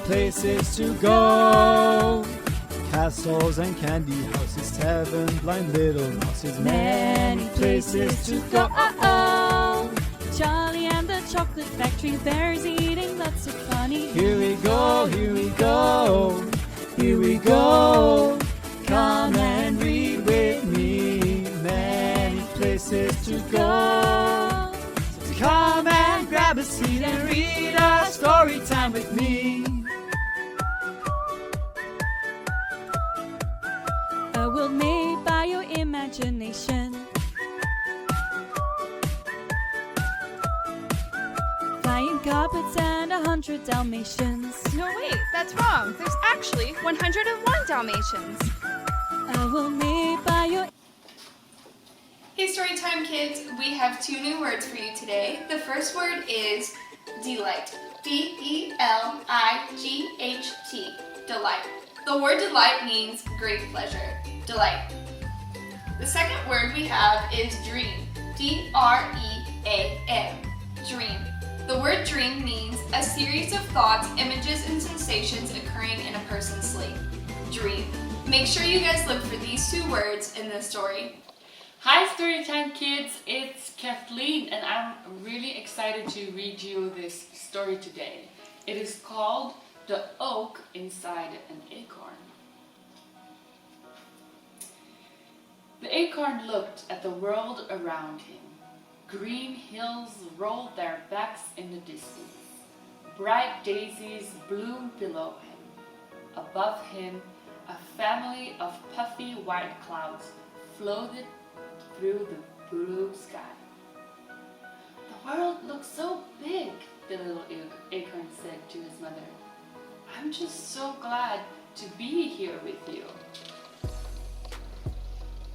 places to go. Castles and candy houses, heaven, blind little mouses, many places to go. Charlie and the Chocolate Factory, bears eating lots of honey. Here we go, here we go, here we go. Come and read with me, many places to go. So come and grab a seat and read a story time with me. A world made by your imagination. Flying carpets and 100 Dalmatians. No, wait, that's wrong. There's actually 101 Dalmatians. A world made by your... Hey Storytime kids, we have 2 new words for you today. The first word is delight. D-E-L-I-G-H-T. Delight. The word delight means great pleasure. Delight. The second word we have is dream. D-R-E-A-M. Dream. The word dream means a series of thoughts, images, and sensations occurring in a person's sleep. Dream. Make sure you guys look for these 2 words in this story. Hi Storytime kids, it's Kathleen and I'm really excited to read you this story today. It is called The Oak Inside an Acorn. The acorn looked at the world around him. Green hills rolled their backs in the distance. Bright daisies bloomed below him. Above him, a family of puffy white clouds floated through the blue sky. The world looks so big, the little acorn said to his mother. I'm just so glad to be here with you.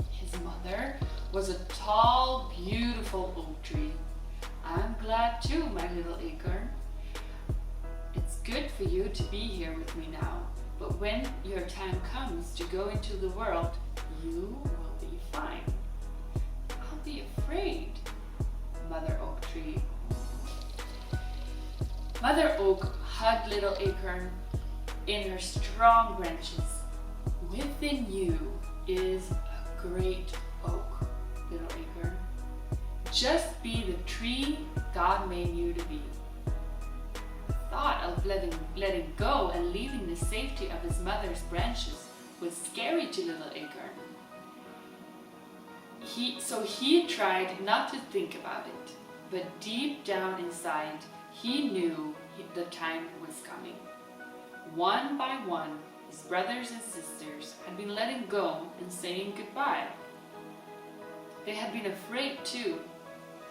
His mother was a tall, beautiful oak tree. I'm glad too, my little acorn. It's good for you to be here with me now, but when your time comes to go into the world, you will be fine. I'll be afraid, Mother Oak Tree. Mother Oak hugged little acorn in her strong branches. Within you is a great oak, little acorn. Just be the tree God made you to be. The thought of letting go and leaving the safety of his mother's branches was scary to little acorn. He tried not to think about it, but deep down inside, he knew the time was coming. One by one, his brothers and sisters had been letting go and saying goodbye. They had been afraid too,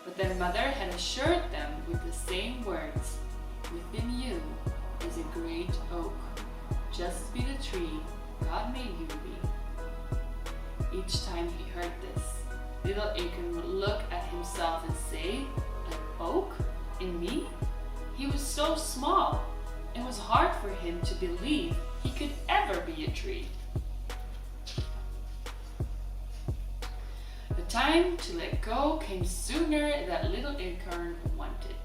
but their mother had assured them with the same words, within you is a great oak. Just be the tree God made you to be. Each time he heard this, little acorn would look at himself and say, an oak? In me? He was so small. It was hard for him to believe he could ever be a tree. The time to let go came sooner than little acorn wanted.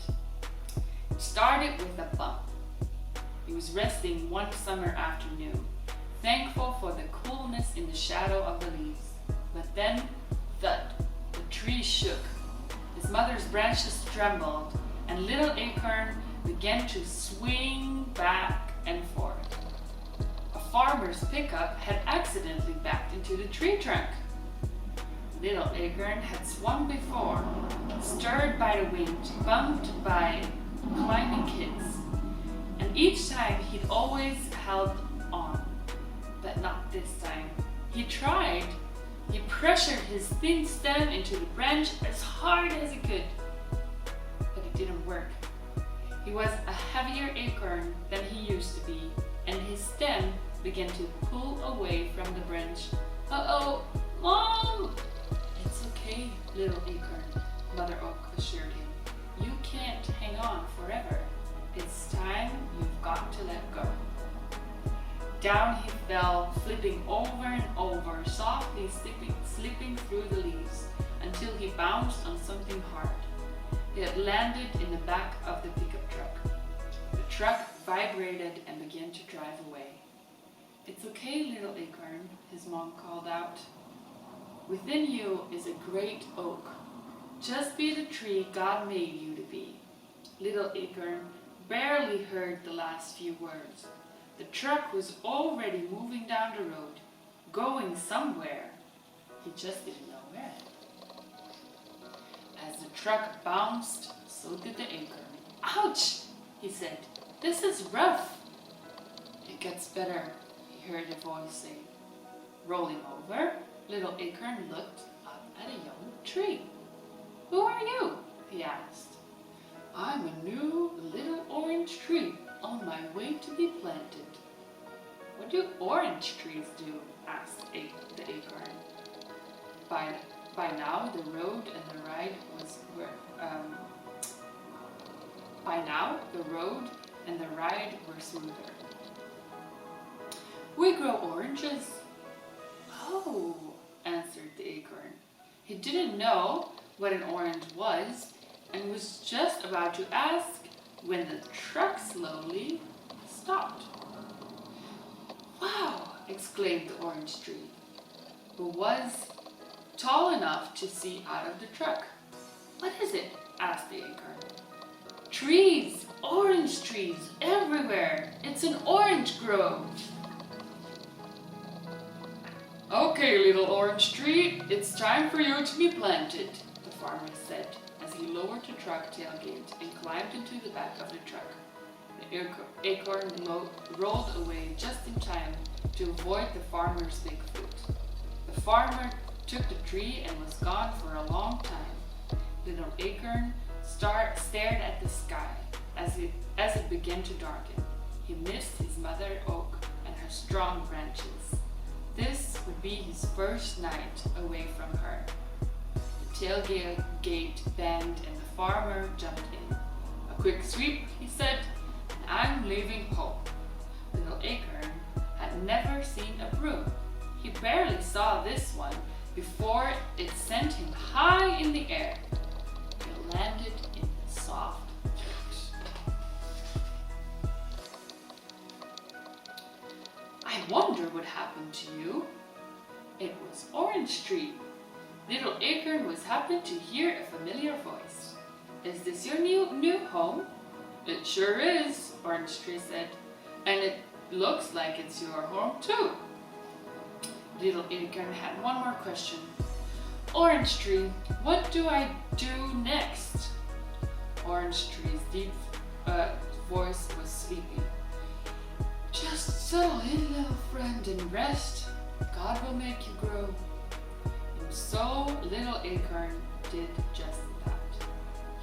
It started with a bump. He was resting one summer afternoon, thankful for the coolness in the shadow of the leaves. But then, thud, the tree shook. His mother's branches trembled, and little acorn began to swing back and forth. A farmer's pickup had accidentally backed into the tree trunk. Little acorn had swung before, stirred by the wind, bumped by climbing kids, and each time he'd always held on, but not this time. He tried. He pressured his thin stem into the branch as hard as he could, but it didn't work. He was a heavier acorn than he used to be, and his stem began to pull away from the branch. Uh-oh, Mom! It's okay, little acorn, Mother Oak assured him. You can't hang on forever. It's time you've got to let go. Down he fell, flipping over and over, softly slipping through the leaves, until he bounced on something hard. He had landed in the back of the pickup truck. The truck vibrated and began to drive away. "It's okay, little acorn," his mom called out. "Within you is a great oak. Just be the tree God made you to be." Little acorn barely heard the last few words. The truck was already moving down the road, going somewhere. He just didn't know where. As the truck bounced, so did the acorn. "Ouch!" he said. "This is rough." "It gets better," he heard a voice say. Rolling over, little acorn looked up at a young tree. "Who are you?" he asked. "I'm a new little orange tree on my way to be planted." "What do orange trees do?" asked the acorn. By now the road and the ride were smoother. "We grow oranges." "Oh," answered the acorn. He didn't know what an orange was and was just about to ask when the truck slowly stopped. "Wow!" exclaimed the orange tree, who was tall enough to see out of the truck. "What is it?" asked the acorn. "Trees! Orange trees everywhere! It's an orange grove!" "Okay, little orange tree, it's time for you to be planted," the farmer said as he lowered the truck tailgate and climbed into the back of the truck. The acorn rolled away just in time to avoid the farmer's big foot. The farmer took the tree and was gone for a long time. Little acorn stared at the sky as it began to darken. He missed his mother oak and her strong branches. This would be his first night away from her. The tailgate banged and the farmer jumped in. "A quick sweep," he said, "and I'm leaving home." Little acorn had never seen a broom. He barely saw this one before it sent him high in the air. He landed in the soft dirt. "I wonder what happened to you." It was Orange Tree. Little acorn was happy to hear a familiar voice. "Is this your new home?" "It sure is," Orange Tree said. "And it looks like it's your home too." Little acorn had one more question. "Orange Tree, what do I do next?" Orange Tree's deep voice was sleepy. "Just settle in, little friend, and rest. God will make you grow." And so little acorn did just that.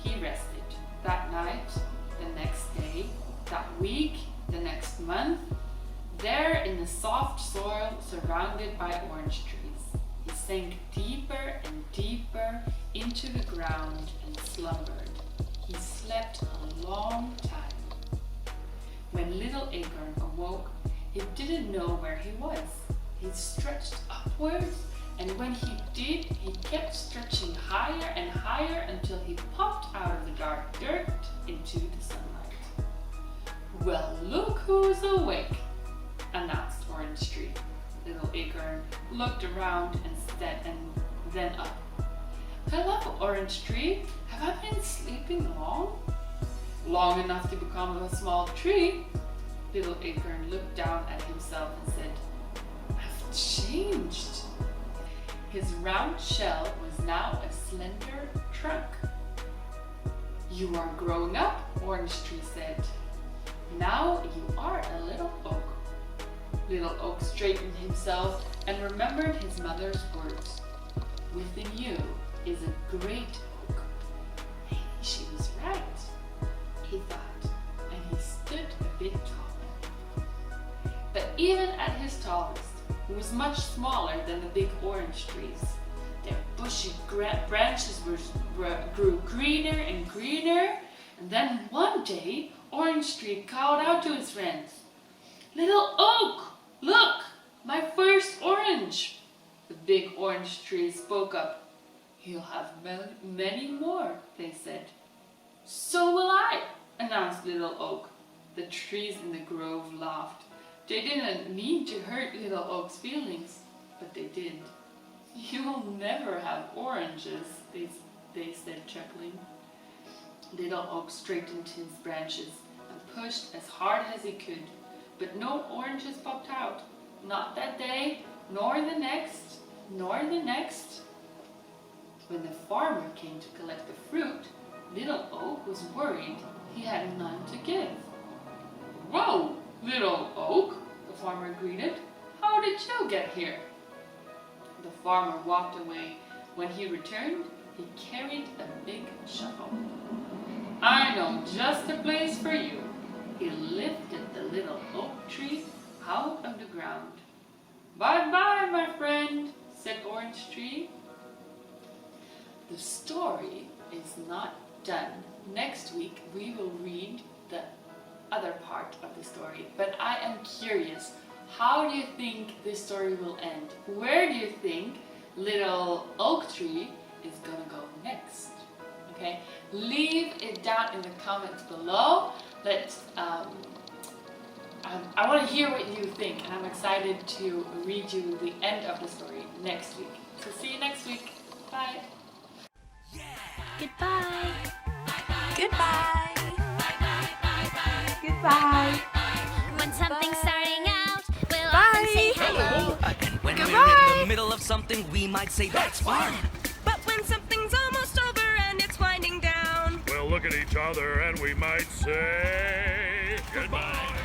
He rested that night, the next day, that week, the next month, there in the soft soil surrounded by orange trees. He sank deeper and deeper into the ground and slumbered. He slept a long time. When little acorn awoke, he didn't know where he was. He stretched upwards, and when he did, he kept stretching higher and higher until he popped out of the dark dirt into the sunlight. "Well, look who's awake," announced Orange Tree. Little acorn looked around and then up. "Hello, Orange Tree. Have I been sleeping long?" "Long enough to become a small tree." Little acorn looked down at himself and said, "I've changed." His round shell was now a slender trunk. "You are growing up," Orange Tree said. "Now you are a little oak." Little oak straightened himself and remembered his mother's words. "Within you is a great oak." Maybe she was right, he thought, and he stood a bit taller. But even at his tallest, he was much smaller than the big orange trees. Their bushy branches grew greener and greener, and then one day, Orange Tree called out to his friends, "Little oak, look, my first orange." The big orange tree spoke up. "You'll have many more," they said. "So will I," announced Little Oak. The trees in the grove laughed. They didn't mean to hurt little Oak's feelings, but they did. "You'll never have oranges," they said, chuckling. Little Oak straightened his branches and pushed as hard as he could, but no oranges popped out. Not that day, nor the next, nor the next. When the farmer came to collect the fruit, Little Oak was worried he had none to give. "Whoa, Little Oak," the farmer greeted. "How did you get here?" The farmer walked away. When he returned, he carried a big shovel. "I know just a place for you." He lifted the little oak tree out of the ground. "Bye-bye, my friend," said Orange Tree. The story is not done. Next week we will read the other part of the story, but I am curious, how do you think this story will end? Where do you think Little Oak Tree is gonna go next? Okay, leave it down in the comments below. I want to hear what you think, and I'm excited to read you the end of the story next week. So see you next week. Bye. Goodbye. Goodbye. Goodbye. When something's starting out, we'll Bye. often say hello. And when we're Goodbye. in the middle of something, we might say, "That's fun." But when something's almost over and it's winding down, We'll look at each other and we might say goodbye.